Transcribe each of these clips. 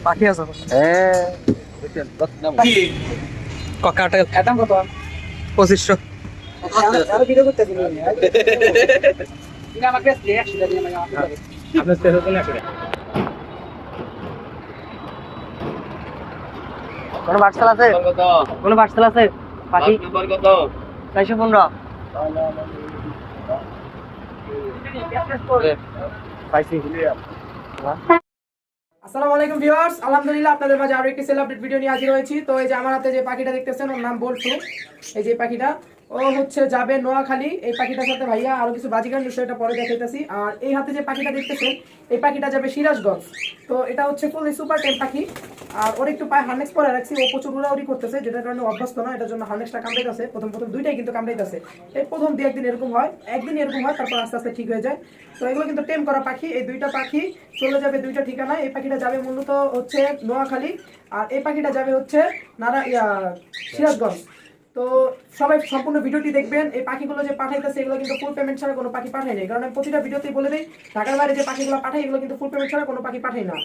পাখি আছে হ্যাঁ ককাটেল একদম কত 2500 আরো ভিডিও করতে দিন এটা আমাকে স্লেশ দিন আমাকে আপনার স্লেশ তো না করে কোনো পার্সেল আছে কত কোনো পার্সেল আছে পাখি নম্বর কত 415 পাইছি আসসালামু আলাইকুম ভিউয়ার্স, আলহামদুলিল্লাহ আপনাদের মাঝে আরো একটি সেল আপডেট ভিডিও নিয়ে হাজির হয়েছি। তো এই যে আমার হাতে যে পাখিটা দেখতেছেন ওর নাম বল্টু। এই যে পাখিটা ও হচ্ছে যাবে নোয়াখালী। এই পাখিটার সাথে ভাইয়া আরো কিছু বাজিকার বিষয়টা পরে দেখাইতেছি। আর এই হাতে যে পাখিটা দেখতেছেন এই পাখিটা যাবে সিরাজগঞ্জ। তো এটা হচ্ছে ফুল সুপার টেম পাখি। আর ওর একটু পায়ে হার্নেক্স পরে রাখছি, ও প্রচুর উড়াউড়ি করতেছে যেটার কারণে অভ্যস্ত না, এটার জন্য হার্নেক্সটা কামড়াইতেছে। প্রথম প্রথম দুইটাই কিন্তু কামড়াইতেছে। এই প্রথম দুই একদিন এরকম হয়, একদিন এরকম হয়, তারপর আস্তে আস্তে ঠিক হয়ে যায়। তো এগুলো কিন্তু টেম করা পাখি। এই দুইটা পাখি চলে যাবে দুইটা ঠিকানায়। এই পাখিটা যাবে মূলত হচ্ছে নোয়াখালী, আর এই পাখিটা যাবে হচ্ছে সিরাজগঞ্জ। তো সবাই সম্পূর্ণ ভিডিওটি দেখবেন। এই পাখিগুলো যে পাঠাইতেছে এগুলো কিন্তু ফুল পেমেন্ট ছাড়া কোনো পাখি পাঠায় নাই, কারণ আমি প্রতিটা ভিডিওতেই বলে দিই ঢাকার বাইরে যে পাখিগুলো পাঠাই এগুলো কিন্তু ফুল পেমেন্ট ছাড়া কোনো পাখি পাঠাই না।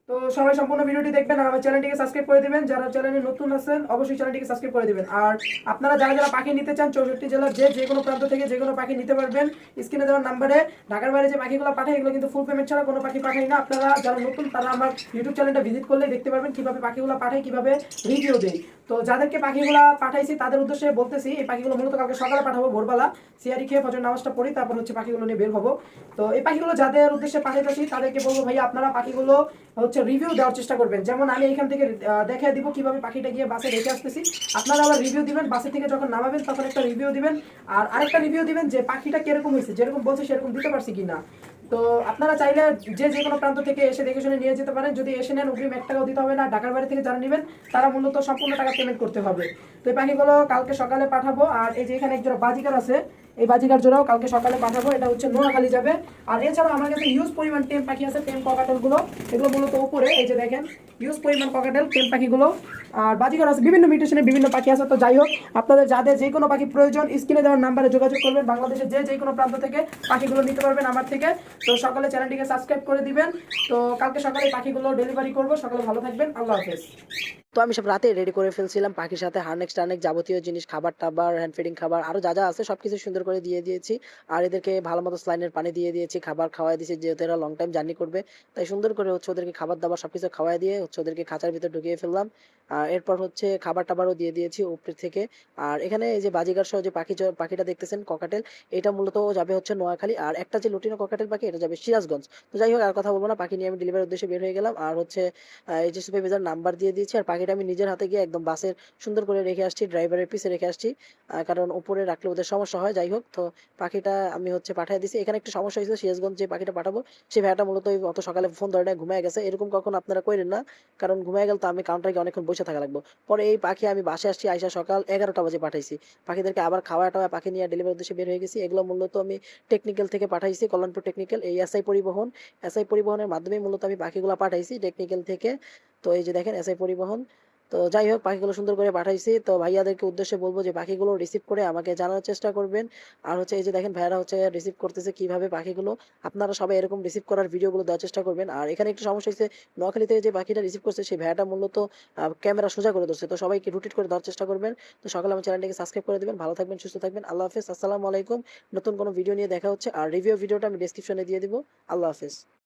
তো সবাই সম্পূর্ণ ভিডিওটি দেখবেন আর আমার চ্যানেলটিকে সাবস্ক্রাইব করে দিবেন। যারা চ্যানেলে নতুন আছেন অবশ্যই চ্যানেলটিকে সাবস্ক্রাইব করে দিবেন। আর আপনারা যারা যারা পাখি নিতে চান 64 জেলার যে কোনো প্রান্ত থেকে যে কোনো পাখি নিতে পারবেন। স্ক্রিনে দেওয়ার নাম্বারে ঢাকার বাইরে যে পাখিগুলো পাঠায় এগুলো কিন্তু ফুল পেমেন্ট ছাড়া কোনো পাখি পাঠাই না। আপনারা যারা নতুন তারা আমার ইউটিউব চ্যানেলটা ভিজিট করলে দেখতে পারবেন কিভাবে পাখিগুলো পাঠাই, কিভাবে রিভিউ দেয়। তো যাদেরকে পাখিগুলো পাঠাইছি তাদের উদ্দেশ্যে বলতেছি, এই পাখিগুলো মূলত কালকে সকালে পাঠাবো ভোরবেলা, সিয়ারি খেয়ে ফজর নামাজটা পড়ি, তারপর হচ্ছে পাখিগুলো নিয়ে বের হবো। তো এই পাখিগুলো যাদের উদ্দেশ্যে পাঠাইতেছি তাদেরকে বলবো ভাইয়া আপনারা পাখিগুলো হচ্ছে রিভিউ দেওয়ার চেষ্টা করবেন। যেমন আমি এখান থেকে দেখিয়ে দিব কিভাবে পাখিটা গিয়ে বাসে রেখে আসতেছি, আপনারা আবার রিভিউ দিবেন। বাসে থেকে যখন নামাবেন তখন একটা রিভিউ দিবেন, আর আরেকটা রিভিউ দিবেন যে পাখিটা কিরকম হয়েছে, যেরকম বলছে সেরকম দিতে পারছি কিনা। তো আপনারা চাইলে যে কোনো প্রান্ত থেকে এসে দেখে শুনে নিয়ে যেতে পারেন। যদি এসে নেন অগ্রিম 1 টাকাও দিতে হবে না। ঢাকার বাইরে থেকে যারা নেবেন তারা মূলত সম্পূর্ণ টাকা পেমেন্ট করতে হবে। তো এই পাখিগুলো কালকে সকালে পাঠাবো। আর এই যে এখানে এক জোড়া বাজিকার আছে, এই বাজিকার জোড়াও কালকে সকালে পাঠাবো। এটা হচ্ছে নোয়াখালী যাবে। আর এছাড়াও আমার কাছে হিউজ পরিমাণ টেম পাখি আছে, টেম ককাটেল গুলো, এগুলো মূলত উপরে এই যে দেখেন হিউজ পরিমাণ ককাটেল টেম পাখিগুলো। আর বাজিকার আছে, বিভিন্ন মিউটেশনের বিভিন্ন পাখি আছে। তো যাই হোক, আপনাদের যাদের যে কোনো পাখি প্রয়োজন স্ক্রিনে দেওয়ার নাম্বারে যোগাযোগ করবেন। বাংলাদেশের যে কোনো প্রান্ত থেকে পাখিগুলো নিতে পারবেন আমার থেকে। তো সকালে চ্যানেলটিকে সাবস্ক্রাইব করে দিবেন। তো কালকে সকালে পাখিগুলো ডেলিভারি করবো। সকালে ভালো থাকবেন, আল্লাহ হাফেজ। তো আমি সব রাতে রেডি করে ফেলছিলাম পাখির সাথে হার্নেক্স টার্নেক্স যাবতীয় জিনিস, খাবার টাবার, হ্যান্ড ফিডিং খাবার আরো যা যা আছে সবকিছু সুন্দর করে দিয়ে দিয়েছি। আর এদেরকে ভালো মতো স্লাইনের পানি দিয়ে দিয়েছি, খাবার খাওয়াই দিয়েছি, যেহেতু এরা লং টাইম জার্নি করবে তাই সুন্দর করে হচ্ছে ওদেরকে খাবার দাবার সবকিছু খাওয়াই দিয়ে হচ্ছে ওদেরকে খাঁচার ভিতর ঢুকিয়ে ফেললাম। এরপর হচ্ছে খাবার টাবারও দিয়ে দিয়েছি উপর থেকে। আর এখানে এই যে বাজিগার সহ যে পাখিটা দেখতেছেন ককাটেল, এটা মূলত যাবে হচ্ছে নোয়াখালী। আর একটা যে লুটিনো ককাটেল পাখি এটা যাবে সিরাজগঞ্জ। তো যাই হোক আর কথা বলবো না, পাখি নিয়ে আমি ডেলিভারির উদ্দেশ্যে বের হয়ে গেলাম। আর হচ্ছে এই যে সুপারভাইজার নাম্বার দিয়ে দিয়েছি। আর পাখিটা আমি নিজের হাতে গিয়ে একদম বাসের সুন্দর করে রেখে আসছি, ড্রাইভারের পিছে রেখে আসছি, কারণ উপরে রাখলে ওদের সমস্যা হয়। যাই হোক, তো পাখিটা আমি হচ্ছে পাঠিয়ে দিছি। এখানে একটা সমস্যা হয়েছে, সিরাজগঞ্জ যে পাখিটা পাঠাবো সেই ভাইয়াটা মূলত অত সকালে ফোন ধরে না, ঘুমায় গেছে। এরকম কখন আপনারা করেন না, কারণ ঘুমায় গেলে তো আমি কাউন্টারে অনেকক্ষণ বসে থাকা লাগবে। পরে এই পাখি আমি বাসে আসছি, আইসা সকাল 11টা বাজে পাঠাইছি। পাখিদেরকে আবার খাওয়া টাওয়া পাখি নিয়ে ডেলিভারি উদ্দেশ্যে বের হয়ে গেছি। এগুলো মূলত আমি টেকনিক্যাল থেকে পাঠাইছি, কল্যাণপুর টেকনিক্যাল, এই এসআই পরিবহনের মাধ্যমে মূলত আমি পাখিগুলো পাঠাইছি টেকনিক্যাল থেকে। তো এই যে দেখেন এসআই পরিবহন। তো যাই হোক, পাখিগুলো সুন্দর করে পাঠাইছি। তো ভাইয়াদেরকে উদ্দেশ্যে বলবো যে পাখিগুলো রিসিভ করে আমাকে জানার চেষ্টা করবেন। আর হচ্ছে এই যে দেখেন ভাইয়ারা হচ্ছে রিসিভ করতেছে কিভাবে পাখিগুলো, আপনারা সবাই এরকম রিসিভ করার ভিডিওগুলো দেওয়ার চেষ্টা করবেন। আর এখানে একটু সমস্যা হয়েছে, নোয়াখালী থেকে যে পাখিটা রিসিভ করছে সেই ভাইয়াটা মূলত ক্যামেরা সোজা করে ধরছে। তো সবাইকে রুটেট করে দেওয়ার চেষ্টা করবেন। তো সকালে আমার চ্যানেলটিকে সাবস্ক্রাইব করে দেবেন। ভালো থাকবেন, সুস্থ থাকবেন, আল্লাহ হাফেজ, আসসালামু আলাইকুম। নতুন কোনো ভিডিও নিয়ে দেখা হচ্ছে। আর রিভিউ ভিডিওটা আমি ডেসক্রিপশনে দিয়ে দিব। আল্লাহ হাফেজ।